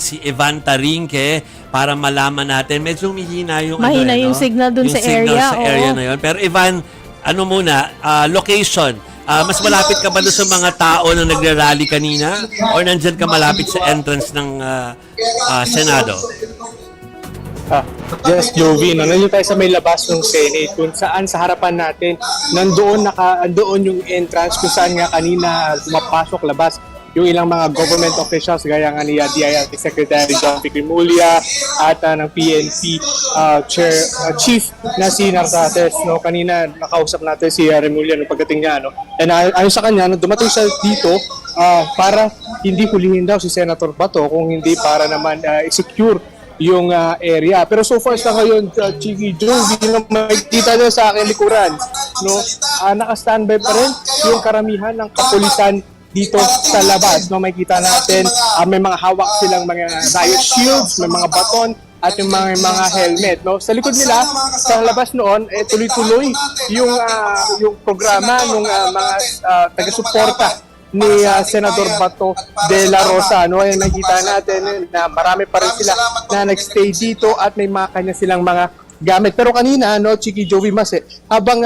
si Ivan Tarinque para malaman natin. Medyo humihina yung Mahina yung signal dun sa area. Sa area Oo. na yun. Pero Ivan, ano muna, location. Mas malapit ka ba doon sa mga tao na nagrarally kanina? Or nandyan ka malapit sa entrance ng Senado? Yes, Jovi, no? Nandito tayo sa may labas ng Senate kung saan sa harapan natin nandoon yung entrance kung saan nga kanina pumapasok labas yung ilang mga government officials gaya nga ni DILG Secretary John Vic Rimulya at ng PNP Chief na si Nartates. No? Kanina nakausap natin si Rimulya nung pagdating niya. No? And ayon sa kanya, no, dumating siya dito para hindi hulihin daw si Senator Bato kung hindi para naman i-secure yung area. Pero so far sa ngayon, Chiki Joe, hindi na makikita nyo sa akin likuran. No? Naka-standby pa rin yung karamihan ng kapulisan dito sa labas. No? Makikita natin, may mga hawak silang mga riot shields, may mga baton, at yung mga helmet. No? Sa likod nila, sa labas noon, tuloy-tuloy yung programa ng mga taga-suporta ni Senador Bato de la Rosa. No? Ay nakita natin na marami pa rin sila na nagstay dito at may mga kanya silang mga gamit. Pero kanina, no, Chiki Joey Mas, habang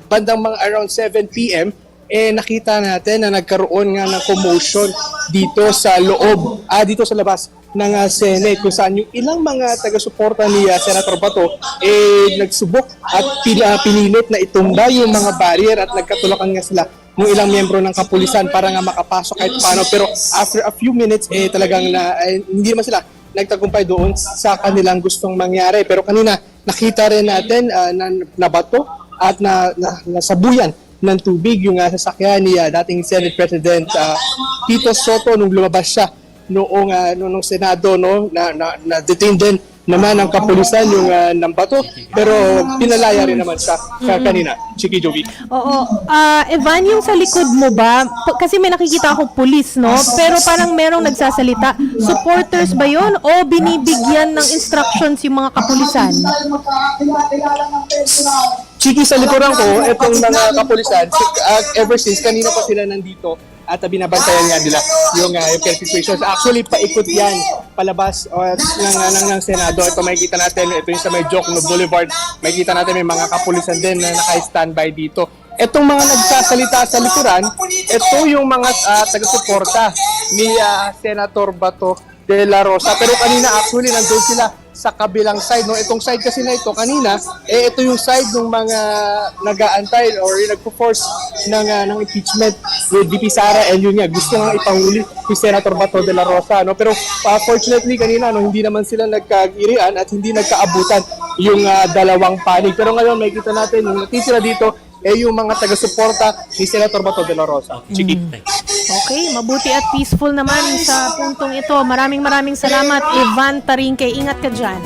bandang mga around 7 p.m., nakita natin na nagkaroon nga ng commotion dito sa loob, dito sa labas ng Senate kung saan yung ilang mga taga-suporta ni Senator Bato nagsubok at pinilit na itumba yung mga barrier at nagkatulakan nga sila ng ilang miyembro ng kapulisan para nga makapasok kahit paano. Pero after a few minutes, talagang hindi naman sila nagtagumpay doon sa kanilang gustong mangyari. Pero kanina, nakita rin natin na nabato at nasabuyan ng tubig yung sasakyan ni dating Senate President Tito Soto nung lumabas siya noong Senado, no, na detain din naman ang kapulisan yung nambato, pero pinalaya rin naman siya kanina. Chiki Jovi. Oo. Evan, yung sa likod mo ba? Kasi may nakikita ako pulis, no? Pero parang merong nagsasalita. Supporters ba yon o binibigyan ng instructions yung mga kapulisan? Chiki, sa likuran ko, itong mga kapulisan, ever since kanina pa sila nandito, at binabantayan nga nila yung situations. Actually, paikot yan palabas ng Senado. Ito makikita natin, ito yung sa may Jokno Boulevard. Makikita natin may mga kapulisan din na naka-standby dito. Itong mga nagsasalita sa likuran, ito yung mga taga-suporta ni Senator Bato de la Rosa. Pero kanina actually nandun sila sa kabilang side. No? Itong side kasi na ito kanina, ito yung side ng mga nag-aantay or yung nagpo-force ng impeachment with VP Sara and yun nga, gusto nga ipahuli si Senator Bato de la Rosa. No? Pero fortunately kanina, hindi naman sila nagkagirian at hindi nagkaabutan yung dalawang panig. Pero ngayon makikita natin yung natitira dito yung mga taga-suporta ni Senator Bato de la Rosa. Chiki. Okay, mabuti at peaceful naman sa puntong ito. Maraming salamat, Ivan Tarinque. Ingat ka dyan.